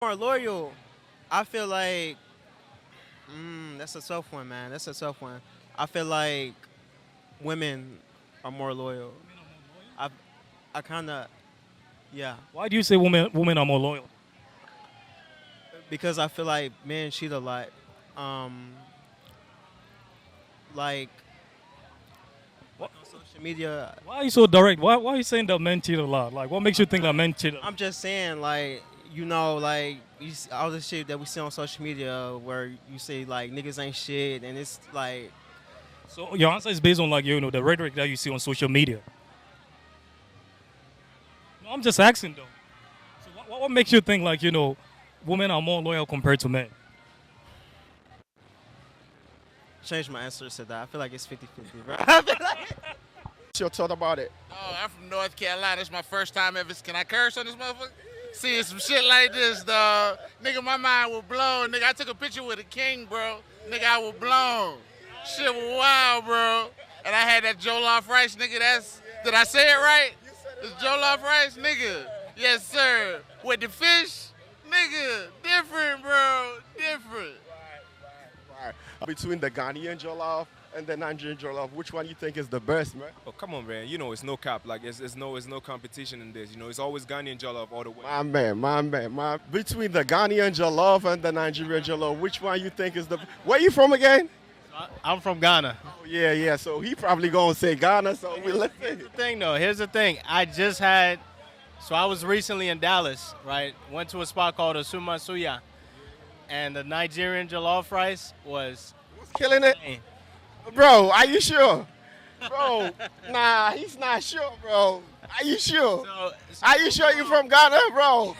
More loyal. I feel like that's a tough one, man. That's a tough one. I feel like women are more loyal. I I kind of yeah, Why do you say women are more loyal? because I feel like men cheat a lot. Um, like Why, on social media. why are you so direct? Why are you saying that men cheat a lot? Like, what makes you think that men cheat? I'm just saying, like like all the shit that we see on social media where you say like niggas ain't shit, and it's like So your answer is based on like the rhetoric that you see on social media. No, I'm just asking though. So what makes you think like women are more loyal compared to men? change my answer to that. I feel like it's 50-50, bro. I feel like What's your thought about it? Oh, I'm from North Carolina. It's my first time ever. Can I curse on this motherfucker? Seeing some shit like this, dog. Nigga, my mind was blown. Nigga, I took a picture with a king, bro. Nigga, I was blown. Shit was wild, bro. And I had that jollof rice, nigga. Did I say it right? It's jollof rice, nigga. Yes, sir. With the fish, nigga. Different, bro. Different. Right. Between the Ghanaian jollof and the Nigerian jollof, which one you think is the best, man? Oh, come on, man. It's no cap. Like, it's no competition in this. It's always Ghanaian jollof all the way. My man. Between the Ghanaian jollof and the Nigerian jollof, which one you think is the... Where you from again? I'm from Ghana. Oh, yeah. So he probably gonna say Ghana, so we listen. Here's the thing. I was recently in Dallas, right? Went to a spot called Asuma Suya. And the Nigerian jollof rice was Killing it? insane. Bro, are you sure? Bro, nah, he's not sure, bro. Are you sure? Are you sure you from Ghana, bro?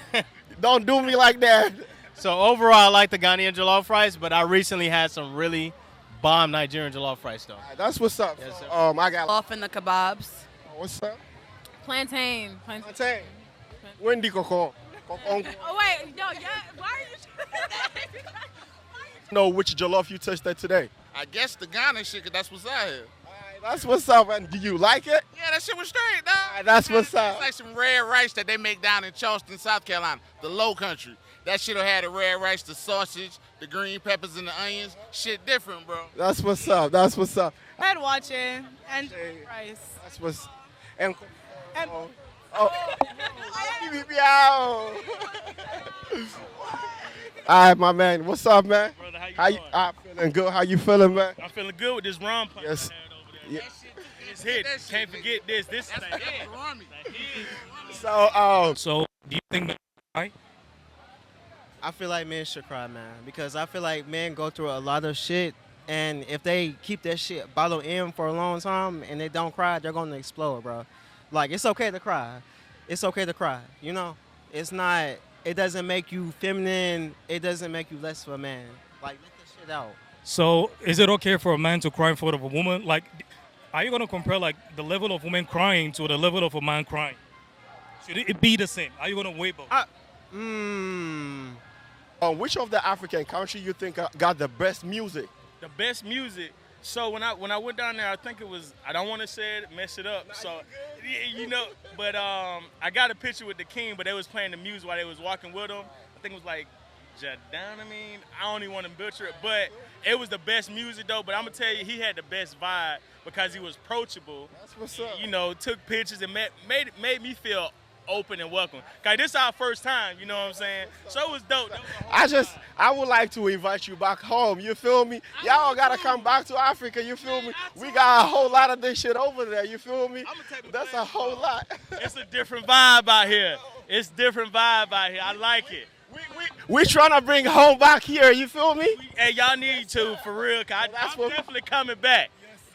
Don't do me like that. So overall, I like the Ghanaian jollof rice, but I recently had some really bomb Nigerian jollof rice, though. That's what's up. Yes, sir. I got... Off in the kebabs. What's up? Plantain. Plantain. Wendy Kokon. Oh wait, no, yeah. Why are you? Know which jollof you tasted today? I guess the Ghana shit, 'cause that's what's out here. That's what's up, and do you like it? Yeah, that shit was straight, dog. That's what's up. It's like some red rice that they make down in Charleston, South Carolina, the low country. That shit'll have the red rice, the sausage, the green peppers, and the onions. Shit different, bro. That's what's up. That's what's up. I'd watch it and rice. That's what's... And... And- Oh. All right, my man. What's up, man? Brother, How you? I'm feeling good. How you feeling, man? I'm feeling good with this rum punch Yes. I had over there. Yeah. It's hit. That shit, Can't nigga. forget this. This is That's a hit. Rami. So, So do you think men right? I feel like men should cry, man, because I feel like men go through a lot of shit, and if they keep that shit bottled in for a long time and they don't cry, they're gonna explode, bro. Like, it's okay to cry. It's okay to cry. It's not. It doesn't make you feminine. It doesn't make you less of a man. Like, let that shit out. So is it okay for a man to cry in front of a woman? Like, are you gonna compare like the level of women crying to the level of a man crying? Should it be the same? Are you gonna weigh both? which of the African country you think got the best music? The best music. So when I went down there, I think it was, I don't want to say it, mess it up. So but I got a picture with the king, but they was playing the music while they was walking with him. I think it was like Jadan. I don't even want to butcher it, but it was the best music though. But I'm gonna tell you, he had the best vibe because he was approachable. That's what's up. Took pictures and made me feel open and welcome. Cause this is our first time, you know what I'm saying? So it was dope. I would like to invite you back home. You feel me? Y'all gotta come back to Africa. You feel me? We got a whole lot of this shit over there. You feel me? That's a whole lot. It's a different vibe out here. It's different vibe out here. I like it. We trying to bring home back here. You feel me? Hey, y'all need to, for real. Cause I'm definitely coming back.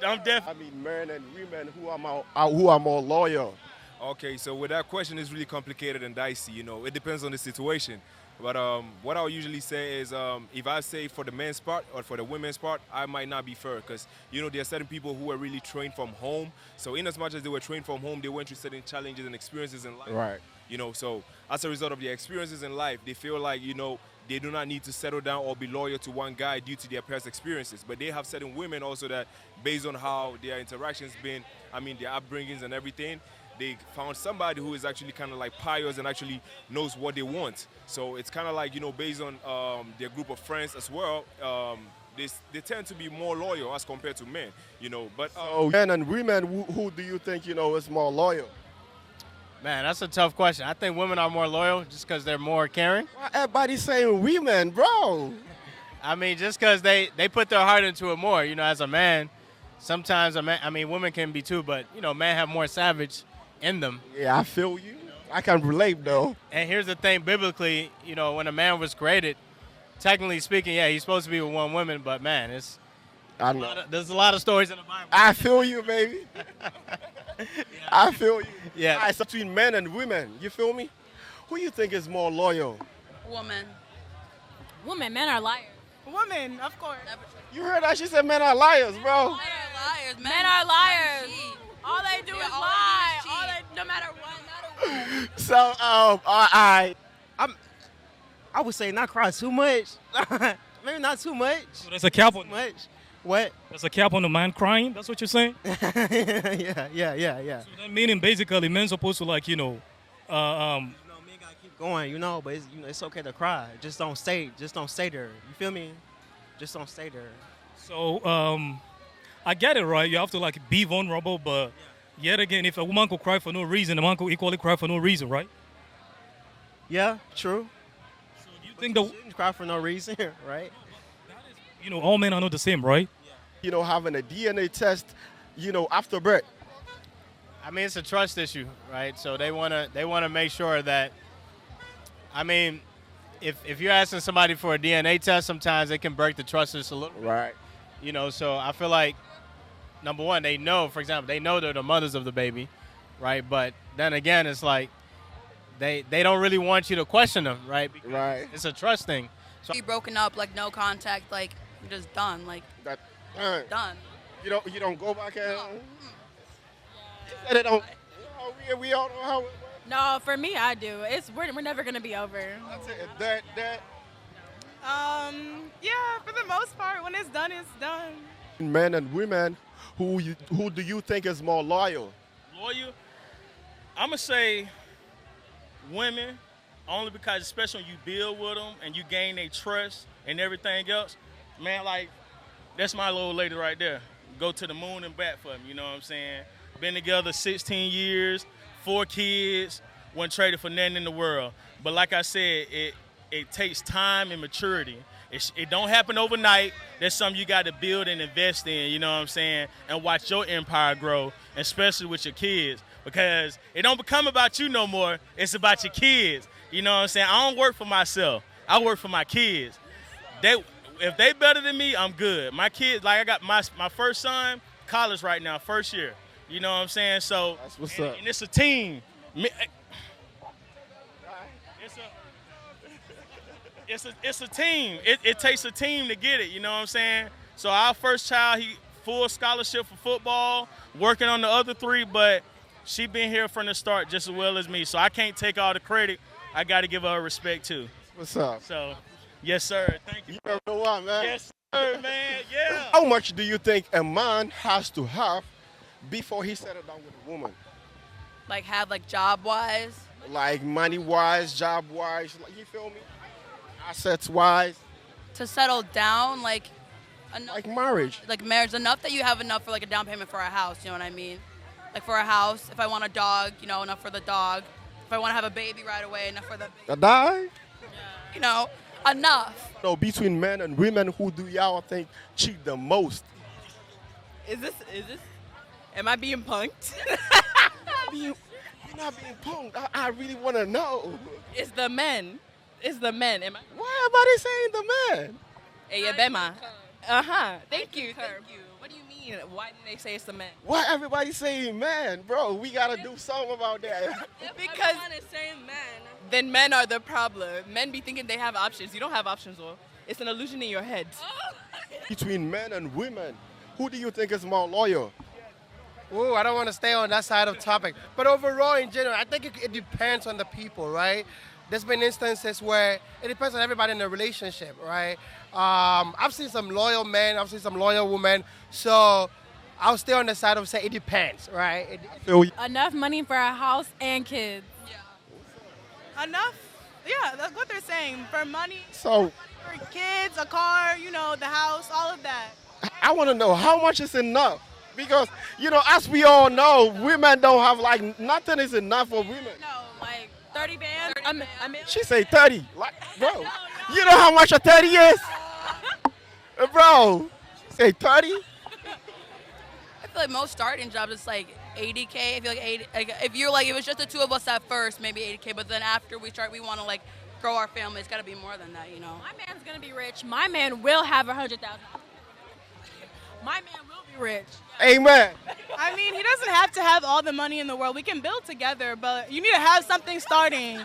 I'm definitely. I mean, men and women who are more loyal. Okay, so with that question, it's really complicated and dicey. It depends on the situation. But what I'll usually say is if I say for the men's part or for the women's part, I might not be fair because, there are certain people who are really trained from home. So in as much as they were trained from home, they went through certain challenges and experiences in life. Right. So as a result of their experiences in life, they feel like, they do not need to settle down or be loyal to one guy due to their past experiences. But they have certain women also that, based on how their interactions been, their upbringings and everything, they found somebody who is actually kind of like pious and actually knows what they want. So it's kind of like, based on their group of friends as well, they tend to be more loyal as compared to men, But Men and women, who do you think, is more loyal? Man, that's a tough question. I think women are more loyal just because they're more caring. Why everybody saying women, bro? I mean, just because they put their heart into it more. As a man, sometimes women can be too, but, men have more savage in them. Yeah, I feel you. I can relate, though. And here's the thing, biblically, when a man was created, technically speaking, yeah, he's supposed to be with one woman, but, man, I know. there's a lot of stories in the Bible. I feel you, baby. I feel you. Yeah. All right, so between men and women, you feel me? Who you think is more loyal? Woman. Women, men are liars. Woman, of course. You heard that? She said men are liars, bro. Men are liars. Men are liars. All they do is lie. No matter what. So, all right. I would say not cry too much. Maybe not too much. So there's a cap Too on much. What? there's a cap on the man crying. That's what you're saying. yeah. So that meaning basically men supposed to Men gotta keep going, but it's okay to cry. Just don't stay there. You feel me? Just don't stay there. So I get it, right? You have to be vulnerable, but yet again, if a woman could cry for no reason, a man could equally cry for no reason, right? Yeah, true. So do you think that Shouldn't cry for no reason, right? all men are not the same, right? Having a DNA test, after birth. I mean, it's a trust issue, right? So they wanna make sure that, if you're asking somebody for a DNA test, sometimes it can break the trust just a little bit. Right. So I feel like, number one, they know, for example, they know they're the mothers of the baby, right? But then again, it's like they don't really want you to question them, right? Because Right. it's a trust thing. So Be broken up, no contact, you're just done, That done. you don't go back and. And it don't. We all know how it works. No, for me, I do. We're never gonna be over. That's it. That. Yeah, for the most part, when it's done, it's done. Men and women, who do you think is more loyal? Loyal? I'm going to say women, only because especially when you build with them and you gain their trust and everything else, man, that's my little lady right there. Go to the moon and back for me, you know what I'm saying? Been together 16 years, 4 kids, wasn't traded for nothing in the world. But like I said, it takes time and maturity. It don't happen overnight. That's something you got to build and invest in, you know what I'm saying? And watch your empire grow, especially with your kids. Because it don't become about you no more. It's about your kids. You know what I'm saying? I don't work for myself. I work for my kids. If they better than me, I'm good. My kids, I got my first son, college right now, first year. You know what I'm saying? So That's what's up. And it's a team. It's a team. It takes a team to get it, you know what I'm saying? So our first child, he full scholarship for football, working on the other 3, but she been here from the start just as well as me. So I can't take all the credit. I got to give her respect too. What's up? So, yes, sir. Thank you. You never know what, man. Yes, sir, man. Yeah. How much do you think a man has to have before he settle down with a woman? Have job-wise. Like money-wise, job-wise, you feel me? Assets-wise, To settle down, enough, like marriage. marriage, enough that you have enough for a down payment for a house, you know what I mean? For a house, if I want a dog, enough for the dog. If I want to have a baby right away, enough for the baby. A die? Enough. No, between men and women, who do y'all think cheat the most? Is this, am I being punked? You're not being punked. I really want to know. It's the men. It's the men. Am I? Why everybody saying the man? Hey, Bema. Thank you. What do you mean? Why did they say it's the men? Why everybody saying man, bro? We gotta do something about that. Because then men are the problem. Men be thinking they have options. You don't have options, though. It's an illusion in your head. Between men and women, who do you think is more loyal? Ooh, I don't want to stay on that side of the topic. But overall, in general, I think it depends on the people, right? There's been instances where it depends on everybody in the relationship, right? I've seen some loyal men, I've seen some loyal women. So I'll stay on the side of say it depends, right? Enough money for a house and kids. Enough? Yeah, that's what they're saying. For money, So for kids, a car, the house, all of that. I want to know how much is enough. Because, as we all know, women don't have, nothing is enough for women. No, like 30 bands. She say 30. Like, bro, you know how much a 30 is? Bro, she say 30? I feel like most starting jobs is like 80K. I feel like 80. Like, if it was just the two of us at first, maybe 80K. But then after we start, we want to grow our family. It's got to be more than that, My man's gonna be rich. My man will have 100,000. My man will be rich. Amen. I mean, he doesn't have to have all the money in the world. We can build together, but you need to have something starting.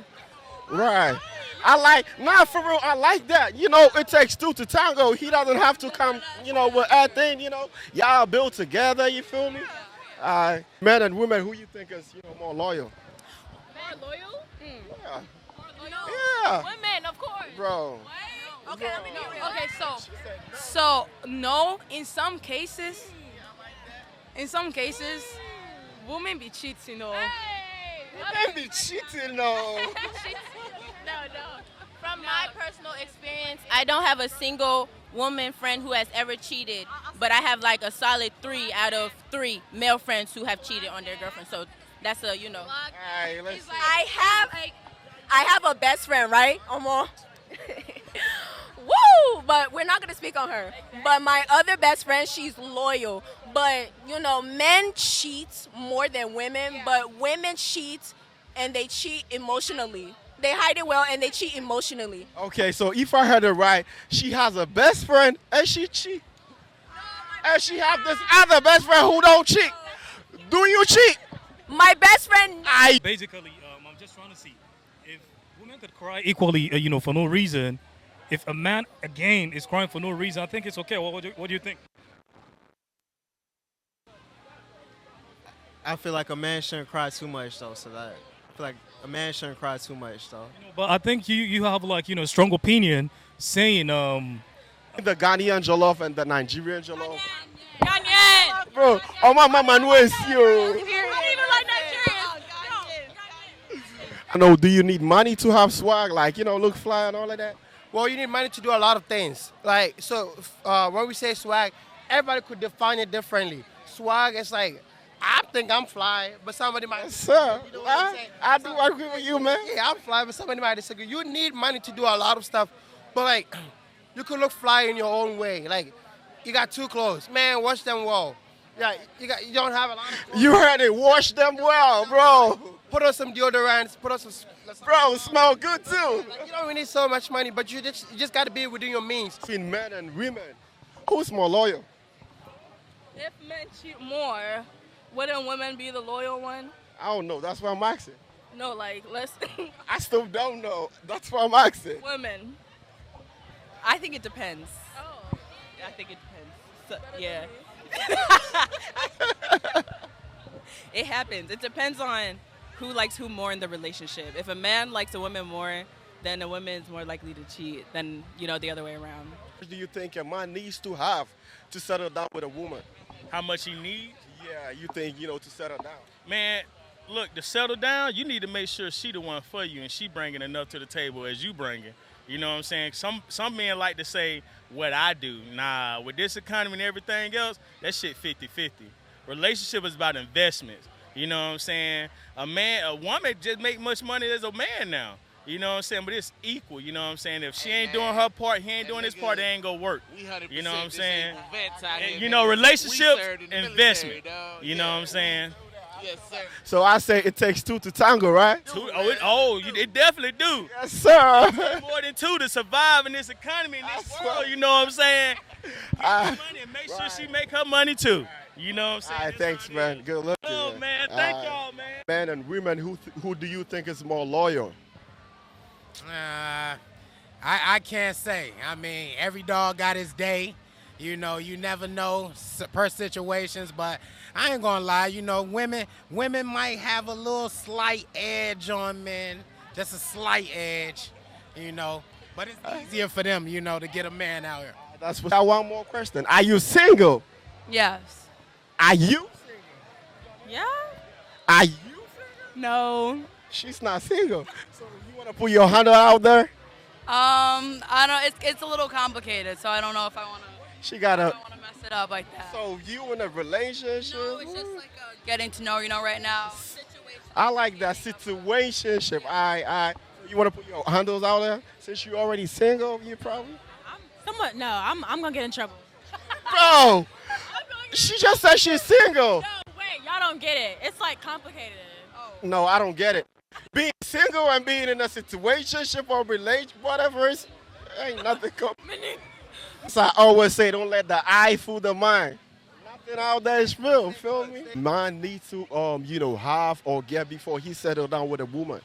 Right. For real, I like that. It takes two to tango. He doesn't have to come, with everything, Y'all build together, you feel me? Men and women, who you think is, more loyal? More loyal? Yeah. No. Yeah. Women, of course. Bro. Okay, let me know. Okay, so no, in some cases, women be cheating, Women be cheating, no. No. From my personal experience, I don't have a single woman friend who has ever cheated, but I have a solid 3 out of 3 male friends who have cheated on their girlfriend. So that's Alright, let's see. I have a best friend, right? Omo. Woo! But we're not gonna speak on her. But my other best friend, she's loyal. But men cheat more than women. But women cheat, and they cheat emotionally. They hide it well, and they cheat emotionally. Okay, so if I heard it right, she has a best friend and she cheat. And she have this other best friend who don't cheat. Do you cheat? My best friend. Basically, I'm just trying to see if women could cry equally, for no reason. If a man, again, is crying for no reason, I think it's okay. What do you think? I feel like a man shouldn't cry too much, though. So that I feel like a man shouldn't cry too much, though. But I think you have strong opinion saying The Ghanaian jollof and the Nigerian jollof. Ghanaian. Bro, oh my mama knows you. I don't even like Nigerians. I know, do you need money to have swag? Look fly and all of that? Well, you need money to do a lot of things. When we say swag, everybody could define it differently. Swag is I think I'm fly, but somebody might. Yes, sir. You know what I'm saying? I do agree with you, man. Yeah, I'm fly, but somebody might disagree. You need money to do a lot of stuff, but you could look fly in your own way. You got 2 clothes, man. Wash them well. Yeah, you don't have a lot of clothes. You heard it. Wash them well, bro. Put on some deodorants. Put on some. Bro, smell good too. You don't really need so much money, but you just got to be within your means. Between men and women, who's more loyal? If men cheat more, wouldn't women be the loyal one? I don't know. That's what I'm asking. No, let's. I still don't know. That's what I'm asking. Women. I think it depends. Oh. I think it depends. So, yeah. It happens. It depends on who likes who more in the relationship. If a man likes a woman more, then a woman is more likely to cheat than, the other way around. What do you think a man needs to have to settle down with a woman? How much he needs? Yeah, you think, to settle down. Man, look, to settle down, you need to make sure she the one for you and she bringing enough to the table as you bringing. You know what I'm saying? Some men like to say what I do. Nah, with this economy and everything else, that shit 50-50. Relationship is about investments. You know what I'm saying? A woman just make much money as a man now. You know what I'm saying? But it's equal, you know what I'm saying? If she ain't doing her part, he ain't doing his part, it ain't gonna work. You know what I'm saying? Relationships, investment. You know what I'm saying? Yes, sir. So I say it takes 2 to tango, right? It definitely do. Yes, sir. More than 2 to survive in this economy, in this world, you know what I'm saying? Get money and make sure she make her money too. You know what I'm saying? All right, thanks, man. Good luck. Oh, man. Thank y'all, man. Men and women, who do you think is more loyal? I can't say. I mean, every dog got his day. You never know per situations, but I ain't gonna lie. Women might have a little slight edge on men, just a slight edge. But it's easier for them, to get a man out here. That's what I want. More question. Are you single? Yes. Are you? Yeah. Are you? No. She's not single. So you want to put your handle out there? I don't. It's a little complicated, so I don't know if I want to. She got I a. don't want to mess it up like that. So you in a relationship? No, it's just like getting to know, right now. I like that situationship. You want to put your handles out there? Since you already single, you probably. Somewhat. No, I'm gonna get in trouble. Bro, she just said she's single. No, wait, y'all don't get it. It's like complicated. No, I don't get it. Being single and being in a situationship or relation, whatever, ain't nothing. So I always say, don't let the eye fool the mind. Nothing out there is real. Feel me? Man needs to, have or get before he settle down with a woman.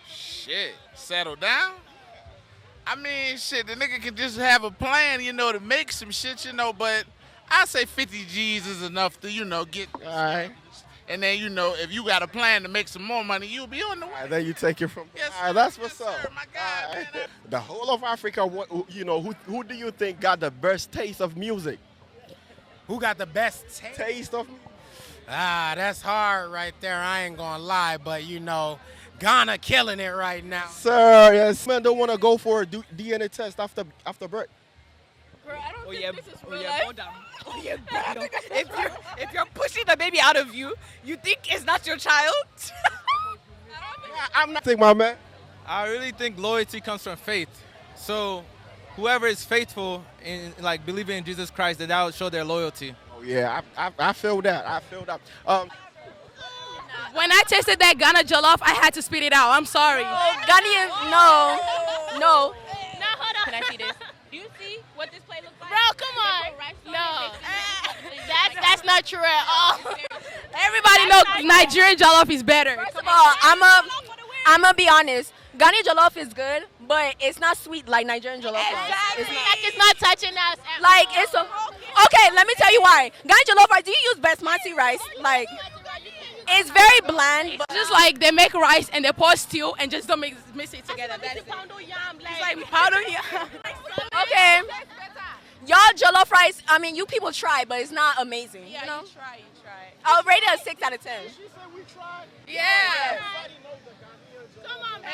Shit, settle down? I mean, shit, the nigga can just have a plan, to make some shit, but I say 50 G's is enough to, get. All right. And then, if you got a plan to make some more money, you'll be on the way. Then you take it from. Yes, all right, that's what's sir, up. my God, All right. man. The whole of Africa, who do you think got the best taste of music? Who got the best Taste of music? That's hard right there. I ain't gonna lie, but Ghana killing it right now. Sir, yes. Men don't want to go for a DNA test after birth. Bro, I don't think this is real yeah, life. go down. Oh yeah, bro. If you're pushing the baby out of you, you think it's not your child? I'm not. Think my man. I really think loyalty comes from faith. So, whoever is faithful in believing in Jesus Christ, that will show their loyalty. Oh yeah, I feel that. I feel that. When I tasted that Ghana jollof, I had to spit it out. I'm sorry. Ghanaian, no. Now hold on. Can I see this? Do you see what this plate looks like? Bro, come on. No. That's not true at all. Everybody knows Nigerian jollof is better. First of all, I'm gonna be honest. Ghanaian jollof is good, but it's not sweet like Nigerian jollof. Exactly. It's not touching us. Okay, let me tell you why. Ghanaian jollof rice. Do you use basmati rice? It's very bland. It's just like they make rice and they pour stew and just don't mix it together. That's it. It's like powder yam. Okay. Y'all jollof rice, you people try, but it's not amazing. Yeah, you know? you try. I'll rate it a 6 out of 10. Yeah. Come on, bro.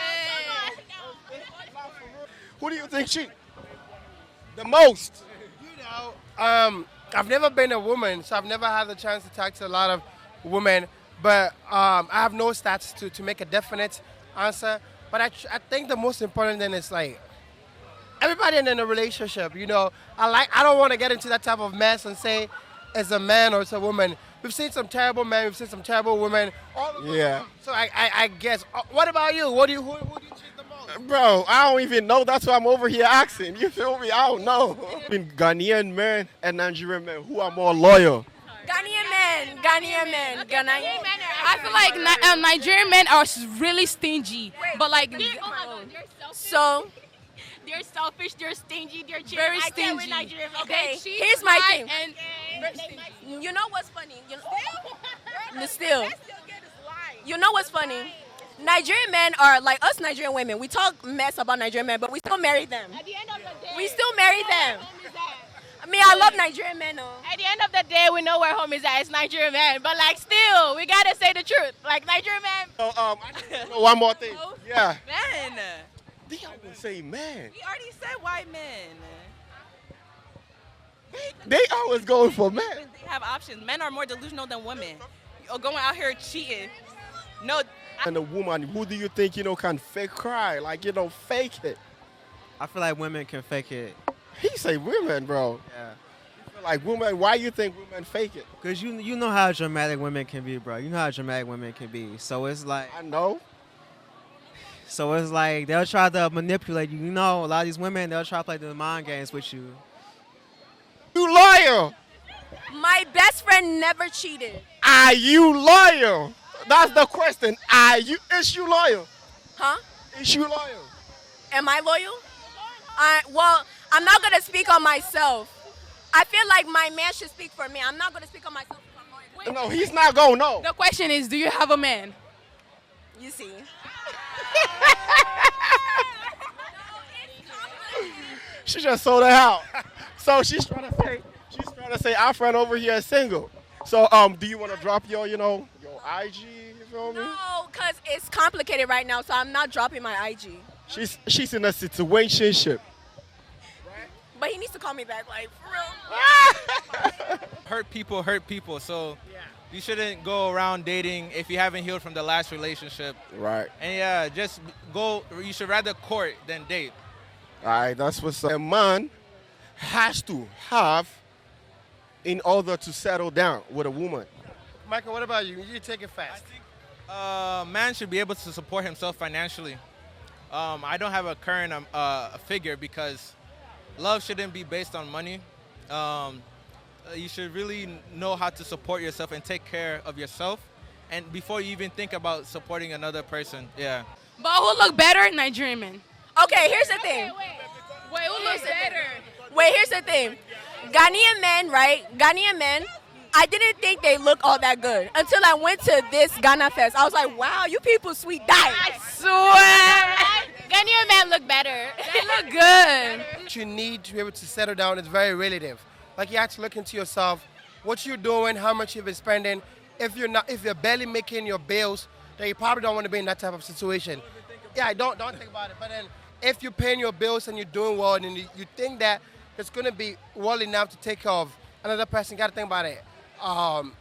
Who do you think cheat the most? I've never been a woman, so I've never had the chance to talk to a lot of women. But I have no stats to make a definite answer. But I think the most important thing is everybody in a relationship. I don't want to get into that type of mess and say it's a man or it's a woman. We've seen some terrible men. We've seen some terrible women. Yeah. So I guess. What about you? Who do you cheat the most? Bro, I don't even know. That's why I'm over here asking. You feel me? I don't know. Between Ghanaian men and Nigerian men, who are more loyal? Ghanaian men. I feel like Nigerian men are really stingy, but So They're selfish, they're stingy, they're cheating. Very I can't with stingy. Nigerian men. Okay, They cheat, here's my lie, thing. and you know what's funny? You know what's funny? Nigerian men are like us Nigerian women. We talk mess about Nigerian men, but we still marry them. At the end of the day, We still marry them. home is at. I love Nigerian men though. At the end of the day, we know where home is at. It's Nigerian men. But still, we gotta say the truth. Nigerian men. So, I just know one more thing. Yeah. Men. They always say man. We already said white men. They always going for men. They have options. Men are more delusional than women. You're going out here cheating. No. And a woman, who do you think, can fake cry? Fake it. I feel like women can fake it. He say women, bro. Yeah. You feel like women, why you think women fake it? Because you know how dramatic women can be, bro. You know how dramatic women can be. So it's like... I know. So it's like they'll try to manipulate you. A lot of these women, they'll try to play the mind games with you. You loyal. My best friend never cheated. Are you loyal? That's the question. Is you loyal? Huh? Is you loyal? Am I loyal? Well, I'm not gonna speak on myself. I feel like my man should speak for me. I'm not gonna speak on myself. No, he's not gonna know. The question is, do you have a man? You see. She just sold it out. So she's trying trying to say our friend over here is single. So do you want to drop your your IG? You feel me? No, because it's complicated right now, so I'm not dropping my IG. She's in a situationship. But he needs to call me back, like, for real. Hurt people. So you shouldn't go around dating if you haven't healed from the last relationship. Right. And yeah, just go. You should rather court than date. All right, that's what's up. A man has to have in order to settle down with a woman. Michael, what about you? You take it fast. Man should be able to support himself financially. I don't have a current figure because love shouldn't be based on money. You should really know how to support yourself and take care of yourself, and before you even think about supporting another person. Yeah. But who look better? Nigerian men. Okay, here's the thing. Wait, who looks better? Wait, here's the thing. Ghanaian men, right? Ghanaian men, I didn't think they look all that good until I went to this Ghana Fest. I was like, wow, you people sweet die. I swear. Ghanaian men look better. They look good. What you need to be able to settle down is very relative. Like you have to look into yourself, what you're doing, how much you've been spending. If you're barely making your bills, then you probably don't want to be in that type of situation. Yeah, don't think about it. But then if you're paying your bills and you're doing well, and you think that it's going to be well enough to take care of another person, you got to think about it.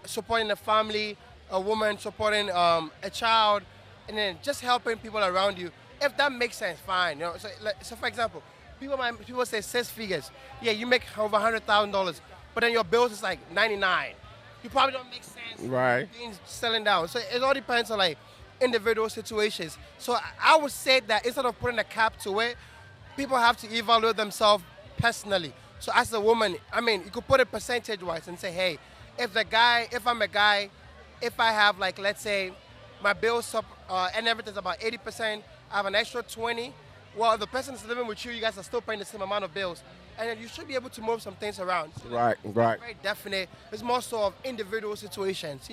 Supporting a family, a woman supporting a child, and then just helping people around you. If that makes sense, fine. So for example, people say 6 figures. Yeah, you make over $100,000, but then your bills is like 99. You probably don't make sense. Right. Being selling down. So it all depends on like individual situations. So I would say that instead of putting a cap to it, people have to evaluate themselves personally. So as a woman, I mean, you could put it percentage-wise and say, hey, if I'm a guy, if I have like, let's say, my bills and everything's about 80%, I have an extra 20. Well, the person that's living with you, you guys are still paying the same amount of bills. And then you should be able to move some things around. So Right. Very definite. It's more so of individual situations,